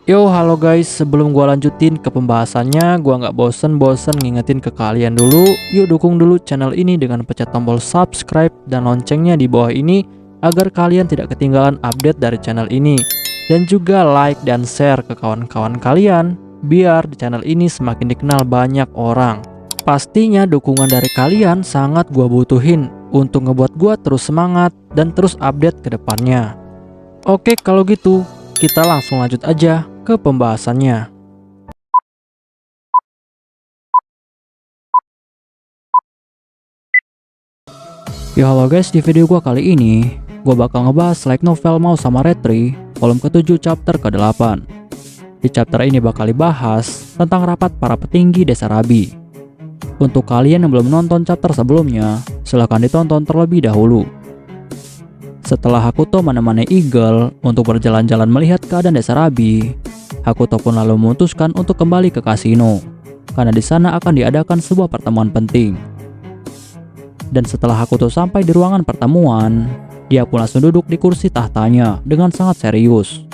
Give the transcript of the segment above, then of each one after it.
Yo, halo guys, sebelum gua lanjutin ke pembahasannya, gua nggak bosen-bosen ngingetin ke kalian dulu, yuk dukung dulu channel ini dengan pencet tombol subscribe dan loncengnya di bawah ini agar kalian tidak ketinggalan update dari channel ini. Dan juga like dan share ke kawan-kawan kalian, biar di channel ini semakin dikenal banyak orang. Pastinya dukungan dari kalian sangat gua butuhin untuk ngebuat gua terus semangat dan terus update ke depannya. Oke, kalau gitu kita langsung lanjut aja ke pembahasannya. Ya halo guys, di video gua kali ini gua bakal ngebahas light novel Mau Sama Retri volume ke-7 chapter ke-8. Di chapter ini bakal dibahas tentang rapat para petinggi Desa Rabi. Untuk kalian yang belum nonton chapter sebelumnya, silahkan ditonton terlebih dahulu. Setelah Hakuto menemani Eagle untuk berjalan-jalan melihat keadaan Desa Rabi, Hakuto pun lalu memutuskan untuk kembali ke kasino, karena di sana akan diadakan sebuah pertemuan penting. Dan setelah Hakuto sampai di ruangan pertemuan, dia pun langsung duduk di kursi tahtanya dengan sangat serius.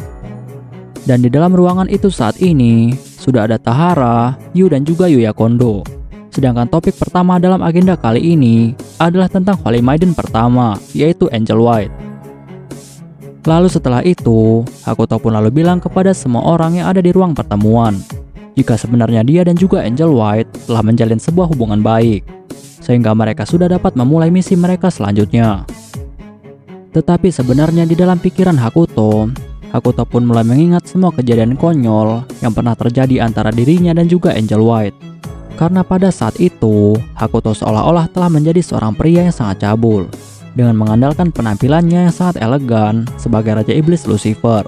Dan di dalam ruangan itu saat ini, sudah ada Tahara, Yu dan juga Yuya Kondo. Sedangkan topik pertama dalam agenda kali ini adalah tentang Holy Maiden pertama, yaitu Angel White. Lalu setelah itu, Hakuto pun lalu bilang kepada semua orang yang ada di ruang pertemuan, jika sebenarnya dia dan juga Angel White telah menjalin sebuah hubungan baik, sehingga mereka sudah dapat memulai misi mereka selanjutnya. Tetapi sebenarnya di dalam pikiran Hakuto pun mulai mengingat semua kejadian konyol yang pernah terjadi antara dirinya dan juga Angel White. Karena pada saat itu, Hakuto seolah-olah telah menjadi seorang pria yang sangat cabul, dengan mengandalkan penampilannya yang sangat elegan sebagai Raja Iblis Lucifer.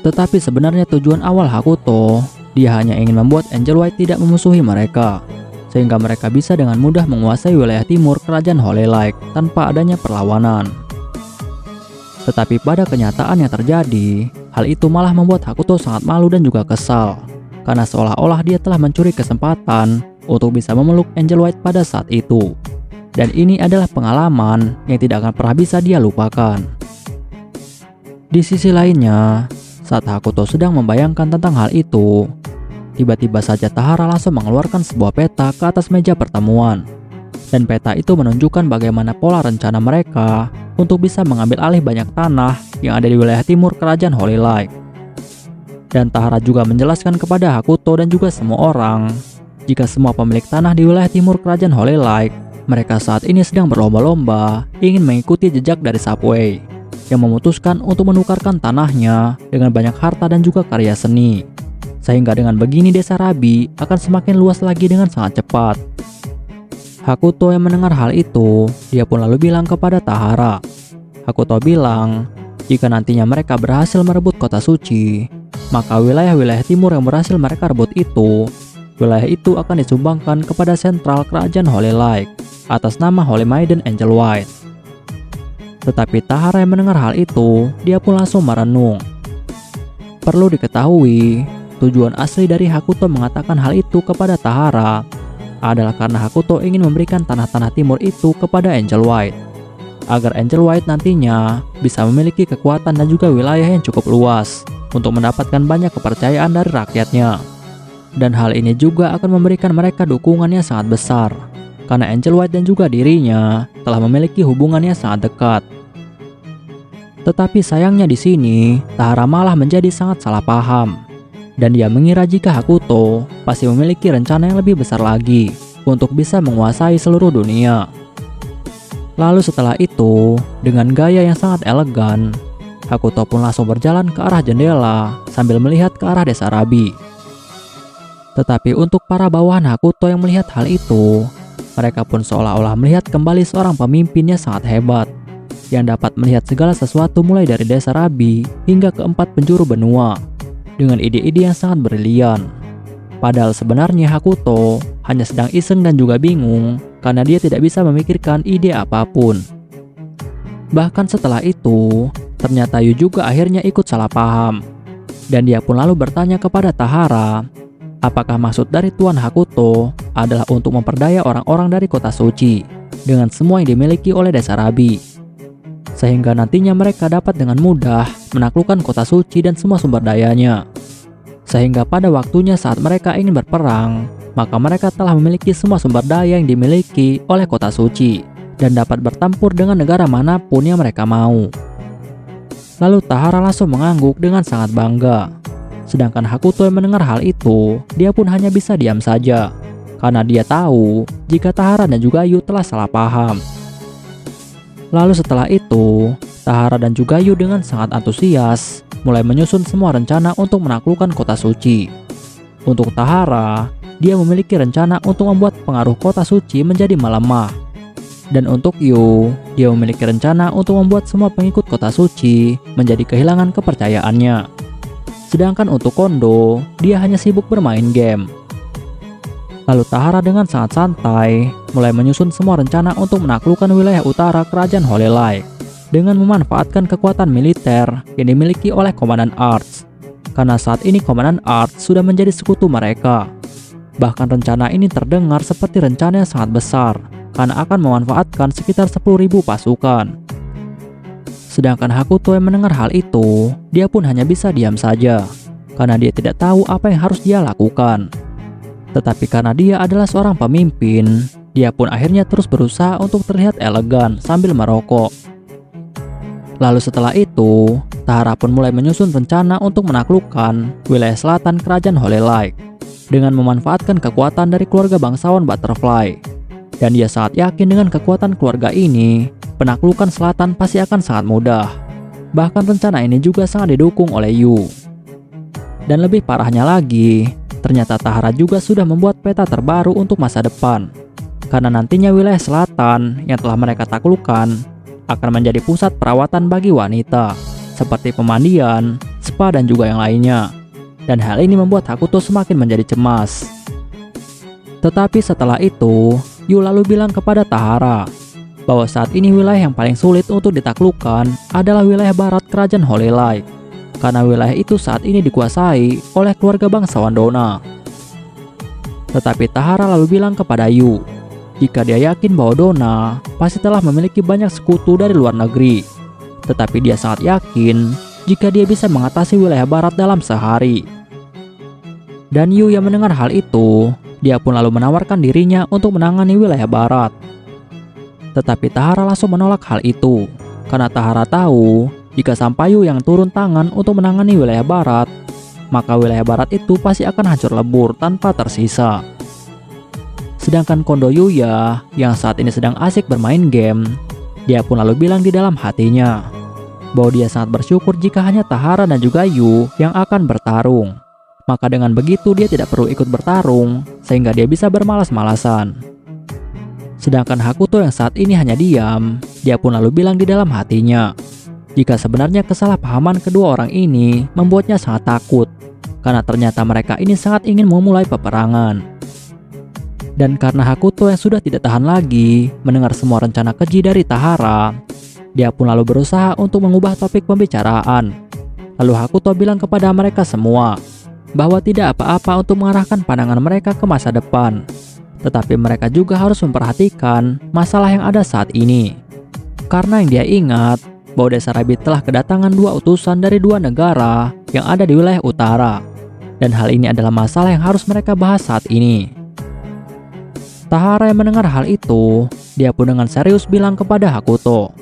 Tetapi sebenarnya tujuan awal Hakuto, dia hanya ingin membuat Angel White tidak memusuhi mereka, sehingga mereka bisa dengan mudah menguasai wilayah timur kerajaan Holy Light tanpa adanya perlawanan. Tetapi pada kenyataan yang terjadi, hal itu malah membuat Hakuto sangat malu dan juga kesal, karena seolah-olah dia telah mencuri kesempatan untuk bisa memeluk Angel White pada saat itu. Dan ini adalah pengalaman yang tidak akan pernah bisa dia lupakan. Di sisi lainnya, saat Hakuto sedang membayangkan tentang hal itu, tiba-tiba saja Tahara langsung mengeluarkan sebuah peta ke atas meja pertemuan. Dan peta itu menunjukkan bagaimana pola rencana mereka untuk bisa mengambil alih banyak tanah yang ada di wilayah timur kerajaan Holy Light. Dan Tahara juga menjelaskan kepada Hakuto dan juga semua orang, jika semua pemilik tanah di wilayah timur kerajaan Holy Light, mereka saat ini sedang berlomba-lomba ingin mengikuti jejak dari Subway, yang memutuskan untuk menukarkan tanahnya dengan banyak harta dan juga karya seni. Sehingga dengan begini Desa Rabi akan semakin luas lagi dengan sangat cepat. Hakuto yang mendengar hal itu, dia pun lalu bilang kepada Tahara. Hakuto bilang, jika nantinya mereka berhasil merebut kota suci, maka wilayah-wilayah timur yang berhasil mereka rebut itu, wilayah itu akan disumbangkan kepada sentral kerajaan Holy Light atas nama Holy Maiden Angel White. Tetapi Tahara yang mendengar hal itu, dia pun langsung merenung. Perlu diketahui, tujuan asli dari Hakuto mengatakan hal itu kepada Tahara adalah karena Hakuto ingin memberikan tanah-tanah timur itu kepada Angel White, agar Angel White nantinya bisa memiliki kekuatan dan juga wilayah yang cukup luas untuk mendapatkan banyak kepercayaan dari rakyatnya. Dan hal ini juga akan memberikan mereka dukungan yang sangat besar, karena Angel White dan juga dirinya telah memiliki hubungan yang sangat dekat. Tetapi sayangnya di sini, Tahara malah menjadi sangat salah paham, dan dia mengira jika Hakuto pasti memiliki rencana yang lebih besar lagi untuk bisa menguasai seluruh dunia. Lalu setelah itu, dengan gaya yang sangat elegan, Hakuto pun langsung berjalan ke arah jendela sambil melihat ke arah Desa Rabi. Tetapi untuk para bawahan Hakuto yang melihat hal itu, mereka pun seolah-olah melihat kembali seorang pemimpin yang sangat hebat, yang dapat melihat segala sesuatu mulai dari Desa Rabi hingga ke 4 penjuru benua, dengan ide-ide yang sangat brilian. Padahal sebenarnya Hakuto hanya sedang iseng dan juga bingung karena dia tidak bisa memikirkan ide apapun. Bahkan setelah itu, ternyata Yu juga akhirnya ikut salah paham. Dan dia pun lalu bertanya kepada Tahara, apakah maksud dari Tuan Hakuto adalah untuk memperdaya orang-orang dari kota suci dengan semua yang dimiliki oleh Desa Rabi. sehingga nantinya mereka dapat dengan mudah menaklukkan kota suci dan semua sumber dayanya. Sehingga pada waktunya saat mereka ingin berperang, maka mereka telah memiliki semua sumber daya yang dimiliki oleh kota suci dan dapat bertempur dengan negara manapun yang mereka mau. Lalu Tahara langsung mengangguk dengan sangat bangga. Sedangkan Hakuto yang mendengar hal itu, dia pun hanya bisa diam saja, karena dia tahu jika Tahara dan juga Yu telah salah paham. Lalu setelah itu, Tahara dan juga Yu dengan sangat antusias mulai menyusun semua rencana untuk menaklukkan kota suci. Untuk Tahara, dia memiliki rencana untuk membuat pengaruh kota suci menjadi melemah. Dan untuk Yu, dia memiliki rencana untuk membuat semua pengikut kota suci menjadi kehilangan kepercayaannya. Sedangkan untuk Kondo, dia hanya sibuk bermain game. Lalu Tahara dengan sangat santai mulai menyusun semua rencana untuk menaklukkan wilayah utara kerajaan Holy Light dengan memanfaatkan kekuatan militer yang dimiliki oleh Komandan Arts. Karena saat ini Komandan Arts sudah menjadi sekutu mereka. Bahkan rencana ini terdengar seperti rencana yang sangat besar, karena akan memanfaatkan sekitar 10.000 pasukan. Sedangkan Hakuto yang mendengar hal itu, dia pun hanya bisa diam saja, karena dia tidak tahu apa yang harus dia lakukan. Tetapi karena dia adalah seorang pemimpin, dia pun akhirnya terus berusaha untuk terlihat elegan sambil merokok. Lalu setelah itu, Tahara pun mulai menyusun rencana untuk menaklukkan wilayah selatan kerajaan Holy Light dengan memanfaatkan kekuatan dari keluarga bangsawan Butterfly. Dan dia sangat yakin dengan kekuatan keluarga ini, penaklukan selatan pasti akan sangat mudah. Bahkan rencana ini juga sangat didukung oleh Yu. Dan lebih parahnya lagi, ternyata Tahara juga sudah membuat peta terbaru untuk masa depan. Karena nantinya wilayah selatan yang telah mereka taklukkan akan menjadi pusat perawatan bagi wanita, seperti pemandian, spa dan juga yang lainnya. Dan hal ini membuat Hakuto semakin menjadi cemas. Tetapi setelah itu, Yu lalu bilang kepada Tahara bahwa saat ini wilayah yang paling sulit untuk ditaklukkan adalah wilayah barat kerajaan Holy Light, karena wilayah itu saat ini dikuasai oleh keluarga bangsawan Dona. Tetapi Tahara lalu bilang kepada Yu jika dia yakin bahwa Dona pasti telah memiliki banyak sekutu dari luar negeri, tetapi dia sangat yakin jika dia bisa mengatasi wilayah barat dalam sehari. Dan Yu yang mendengar hal itu, dia pun lalu menawarkan dirinya untuk menangani wilayah barat. Tetapi Tahara langsung menolak hal itu, karena Tahara tahu jika sampai Yu yang turun tangan untuk menangani wilayah barat, maka wilayah barat itu pasti akan hancur lebur tanpa tersisa. Sedangkan Kondo Yuya yang saat ini sedang asik bermain game, dia pun lalu bilang di dalam hatinya bahwa dia sangat bersyukur jika hanya Tahara dan juga Yu yang akan bertarung. Maka dengan begitu dia tidak perlu ikut bertarung, sehingga dia bisa bermalas-malasan. Sedangkan Hakuto yang saat ini hanya diam, dia pun lalu bilang di dalam hatinya jika sebenarnya kesalahpahaman kedua orang ini membuatnya sangat takut, karena ternyata mereka ini sangat ingin memulai peperangan. Dan karena Hakuto yang sudah tidak tahan lagi mendengar semua rencana keji dari Tahara, dia pun lalu berusaha untuk mengubah topik pembicaraan. Lalu Hakuto bilang kepada mereka semua bahwa tidak apa-apa untuk mengarahkan pandangan mereka ke masa depan, tetapi mereka juga harus memperhatikan masalah yang ada saat ini. Karena yang dia ingat bahwa Desa Rabbit telah kedatangan 2 utusan dari 2 negara yang ada di wilayah utara, dan hal ini adalah masalah yang harus mereka bahas saat ini. Tahara yang mendengar hal itu, dia pun dengan serius bilang kepada Hakuto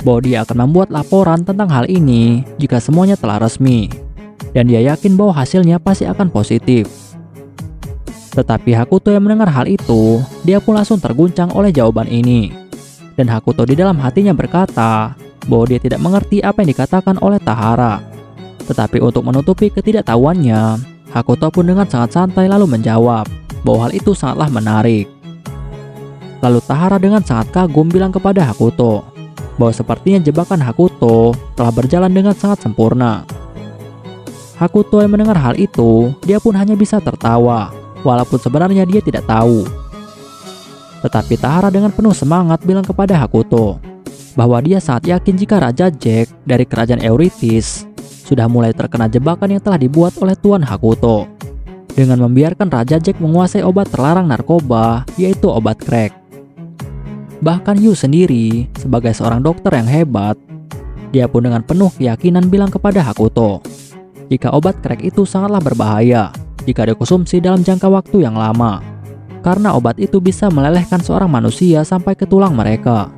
bahwa dia akan membuat laporan tentang hal ini jika semuanya telah resmi. Dan dia yakin bahwa hasilnya pasti akan positif. Tetapi Hakuto yang mendengar hal itu, dia pun langsung terguncang oleh jawaban ini. Dan Hakuto di dalam hatinya berkata bahwa dia tidak mengerti apa yang dikatakan oleh Tahara. Tetapi untuk menutupi ketidaktahuannya, Hakuto pun dengan sangat santai lalu menjawab bahwa hal itu sangatlah menarik. Lalu Tahara dengan sangat kagum bilang kepada Hakuto bahwa sepertinya jebakan Hakuto telah berjalan dengan sangat sempurna. Hakuto yang mendengar hal itu, dia pun hanya bisa tertawa, walaupun sebenarnya dia tidak tahu. Tetapi Tahara dengan penuh semangat bilang kepada Hakuto bahwa dia sangat yakin jika Raja Jack dari kerajaan Eurytis sudah mulai terkena jebakan yang telah dibuat oleh Tuan Hakuto dengan membiarkan Raja Jack menguasai obat terlarang narkoba, yaitu obat crack. Bahkan Yu sendiri, sebagai seorang dokter yang hebat, Dia pun dengan penuh keyakinan bilang kepada Hakuto, jika obat crack itu sangatlah berbahaya jika dikonsumsi dalam jangka waktu yang lama, karena obat itu bisa melelehkan seorang manusia sampai ke tulang mereka.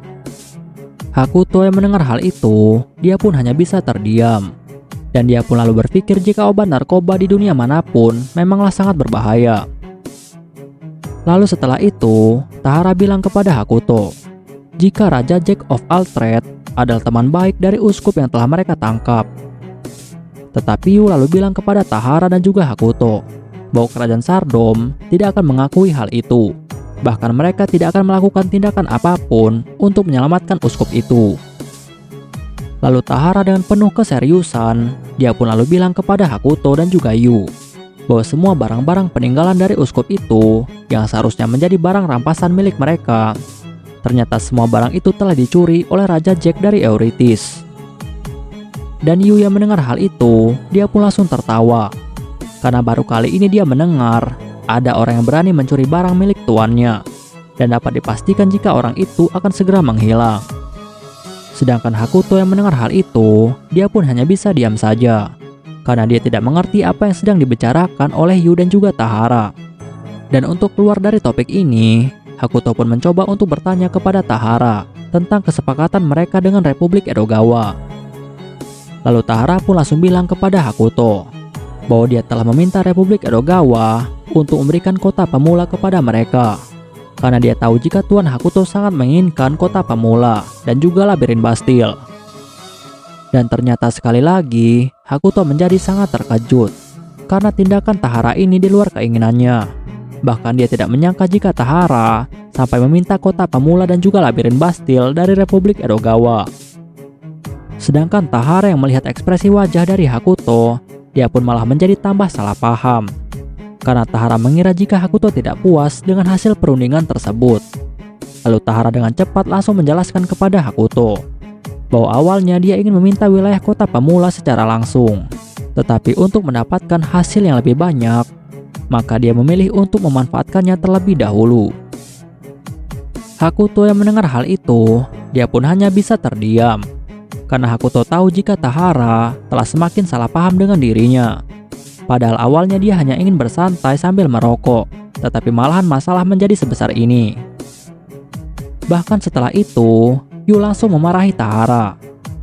Hakuto yang mendengar hal itu, dia pun hanya bisa terdiam. Dan dia pun lalu berpikir jika obat narkoba di dunia manapun memanglah sangat berbahaya. Lalu setelah itu, Tahara bilang kepada Hakuto, jika Raja Jack of all Trades adalah teman baik dari uskup yang telah mereka tangkap. Tetapi Yu lalu bilang kepada Tahara dan juga Hakuto bahwa kerajaan Sardom tidak akan mengakui hal itu. Bahkan mereka tidak akan melakukan tindakan apapun untuk menyelamatkan uskup itu. Lalu Tahara dengan penuh keseriusan, dia pun lalu bilang kepada Hakuto dan juga Yu bahwa semua barang-barang peninggalan dari uskup itu yang seharusnya menjadi barang rampasan milik mereka, ternyata semua barang itu telah dicuri oleh Raja Jack dari Eurytis. Dan Yu yang mendengar hal itu, dia pun langsung tertawa. Karena baru kali ini dia mendengar ada orang yang berani mencuri barang milik tuannya. Dan dapat dipastikan jika orang itu akan segera menghilang. Sedangkan Hakuto yang mendengar hal itu, dia pun hanya bisa diam saja. Karena dia tidak mengerti apa yang sedang dibicarakan oleh Yu dan juga Tahara. Dan untuk keluar dari topik ini, Hakuto pun mencoba untuk bertanya kepada Tahara tentang kesepakatan mereka dengan Republik Edogawa. Lalu Tahara pun langsung bilang kepada Hakuto bahwa dia telah meminta Republik Edogawa untuk memberikan kota pemula kepada mereka. Karena dia tahu jika Tuan Hakuto sangat menginginkan kota pemula dan juga labirin Bastille. Dan ternyata sekali lagi, Hakuto menjadi sangat terkejut karena tindakan Tahara ini di luar keinginannya. Bahkan dia tidak menyangka jika Tahara sampai meminta kota pemula dan juga labirin Bastille dari Republik Edogawa. Sedangkan Tahara yang melihat ekspresi wajah dari Hakuto, dia pun malah menjadi tambah salah paham. Karena Tahara mengira jika Hakuto tidak puas dengan hasil perundingan tersebut. Lalu Tahara dengan cepat langsung menjelaskan kepada Hakuto bahwa awalnya dia ingin meminta wilayah kota pemula secara langsung. Tetapi untuk mendapatkan hasil yang lebih banyak, maka dia memilih untuk memanfaatkannya terlebih dahulu. Hakuto yang mendengar hal itu, dia pun hanya bisa terdiam. Karena Hakuto tahu jika Tahara telah semakin salah paham dengan dirinya. Padahal awalnya dia hanya ingin bersantai sambil merokok, tetapi malahan masalah menjadi sebesar ini. Bahkan setelah itu, Yu langsung memarahi Tahara.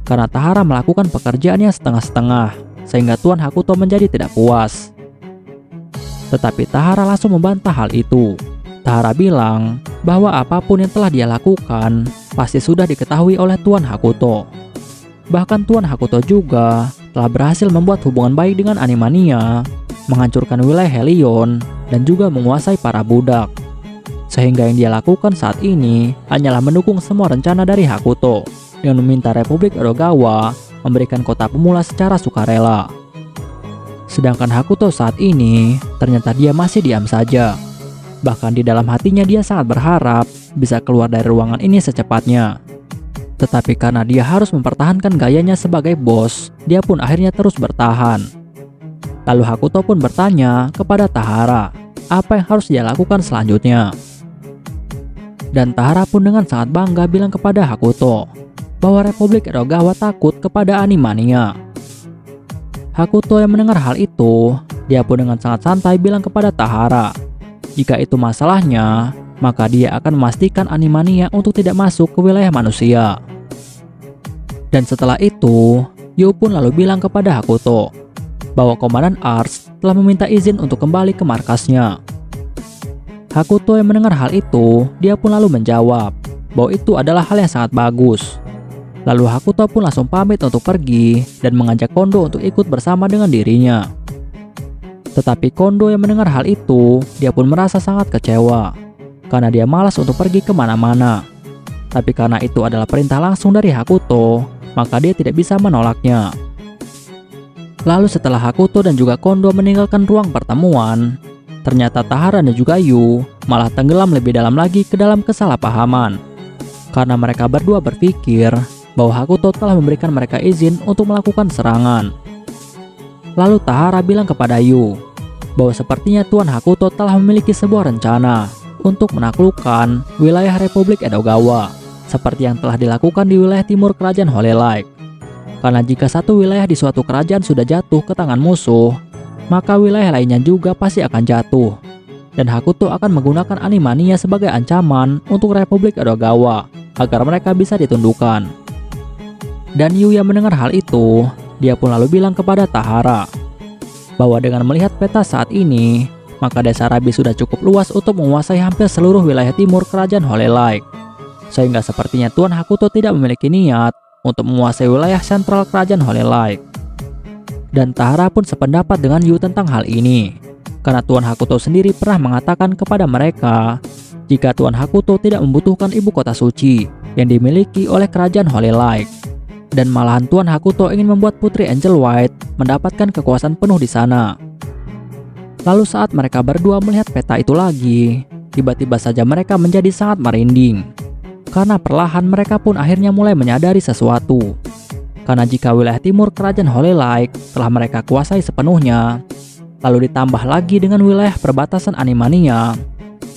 Karena Tahara melakukan pekerjaannya setengah-setengah, sehingga Tuan Hakuto menjadi tidak puas. Tetapi Tahara langsung membantah hal itu. Tahara bilang bahwa apapun yang telah dia lakukan pasti sudah diketahui oleh Tuan Hakuto. Bahkan Tuan Hakuto juga telah berhasil membuat hubungan baik dengan Animania, menghancurkan wilayah Helion, dan juga menguasai para budak. Sehingga yang dia lakukan saat ini hanyalah mendukung semua rencana dari Hakuto dengan meminta Republik Edogawa memberikan kota pemula secara sukarela. Sedangkan Hakuto saat ini ternyata dia masih diam saja. Bahkan di dalam hatinya dia sangat berharap bisa keluar dari ruangan ini secepatnya. Tetapi karena dia harus mempertahankan gayanya sebagai bos, dia pun akhirnya terus bertahan. Lalu Hakuto pun bertanya kepada Tahara apa yang harus dia lakukan selanjutnya. Dan Tahara pun dengan sangat bangga bilang kepada Hakuto bahwa Republik Edogawa takut kepada Animania. Hakuto yang mendengar hal itu, dia pun dengan sangat santai bilang kepada Tahara, jika itu masalahnya, maka dia akan memastikan Animania untuk tidak masuk ke wilayah manusia. Dan setelah itu, Yu pun lalu bilang kepada Hakuto bahwa Komandan Ars telah meminta izin untuk kembali ke markasnya. Hakuto yang mendengar hal itu, dia pun lalu menjawab bahwa itu adalah hal yang sangat bagus. Lalu Hakuto pun langsung pamit untuk pergi dan mengajak Kondo untuk ikut bersama dengan dirinya. Tetapi Kondo yang mendengar hal itu, dia pun merasa sangat kecewa karena dia malas untuk pergi kemana-mana. Tapi karena itu adalah perintah langsung dari Hakuto, maka dia tidak bisa menolaknya. Lalu setelah Hakuto dan juga Kondo meninggalkan ruang pertemuan, ternyata Tahara dan juga Yu malah tenggelam lebih dalam lagi ke dalam kesalahpahaman. Karena mereka berdua berpikir bahwa Hakuto telah memberikan mereka izin untuk melakukan serangan. Lalu Tahara bilang kepada Yu bahwa sepertinya Tuan Hakuto telah memiliki sebuah rencana untuk menaklukkan wilayah Republik Edogawa, seperti yang telah dilakukan di wilayah timur kerajaan Holy Light. Karena jika satu wilayah di suatu kerajaan sudah jatuh ke tangan musuh, maka wilayah lainnya juga pasti akan jatuh. Dan Hakuto akan menggunakan Animania sebagai ancaman untuk Republik Edogawa agar mereka bisa ditundukkan. Dan Yuya mendengar hal itu, dia pun lalu bilang kepada Tahara bahwa dengan melihat peta saat ini, maka desa Rabi sudah cukup luas untuk menguasai hampir seluruh wilayah timur kerajaan Holy Light. Sehingga sepertinya Tuan Hakuto tidak memiliki niat untuk menguasai wilayah sentral kerajaan Holy Light. Dan Tahara pun sependapat dengan Yu tentang hal ini, karena Tuan Hakuto sendiri pernah mengatakan kepada mereka jika Tuan Hakuto tidak membutuhkan ibu kota suci yang dimiliki oleh kerajaan Holy Light. Dan malahan Tuan Hakuto ingin membuat Putri Angel White mendapatkan kekuasaan penuh di sana. Lalu saat mereka berdua melihat peta itu lagi, tiba-tiba saja mereka menjadi sangat merinding. Karena perlahan mereka pun akhirnya mulai menyadari sesuatu. Karena jika wilayah timur kerajaan Holy Light telah mereka kuasai sepenuhnya, lalu ditambah lagi dengan wilayah perbatasan Animania,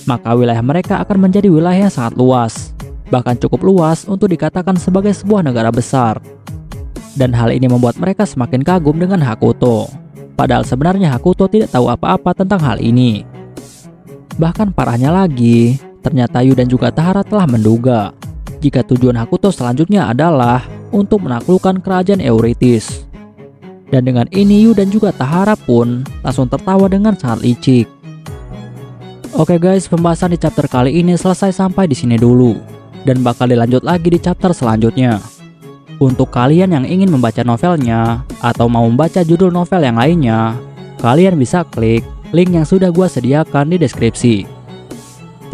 maka wilayah mereka akan menjadi wilayah yang sangat luas, bahkan cukup luas untuk dikatakan sebagai sebuah negara besar. Dan hal ini membuat mereka semakin kagum dengan Hakuto, padahal sebenarnya Hakuto tidak tahu apa-apa tentang hal ini. Bahkan parahnya lagi, ternyata Yu dan juga Tahara telah menduga jika tujuan Hakuto selanjutnya adalah untuk menaklukkan kerajaan Eurytis. Dan dengan ini Yu dan juga Tahara pun langsung tertawa dengan sangat licik. Oke guys, pembahasan di chapter kali ini selesai sampai di sini dulu, dan bakal dilanjut lagi di chapter selanjutnya. Untuk kalian yang ingin membaca novelnya atau mau membaca judul novel yang lainnya, kalian bisa klik link yang sudah gua sediakan di deskripsi.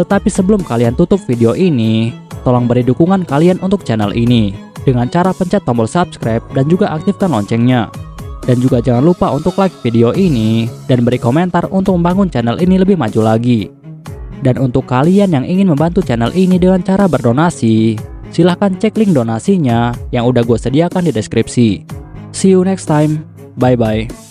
Tetapi sebelum kalian tutup video ini, tolong beri dukungan kalian untuk channel ini dengan cara pencet tombol subscribe dan juga aktifkan loncengnya. Dan juga jangan lupa untuk like video ini dan beri komentar untuk membangun channel ini lebih maju lagi. Dan untuk kalian yang ingin membantu channel ini dengan cara berdonasi, silahkan cek link donasinya yang udah gue sediakan di deskripsi. See you next time, bye bye.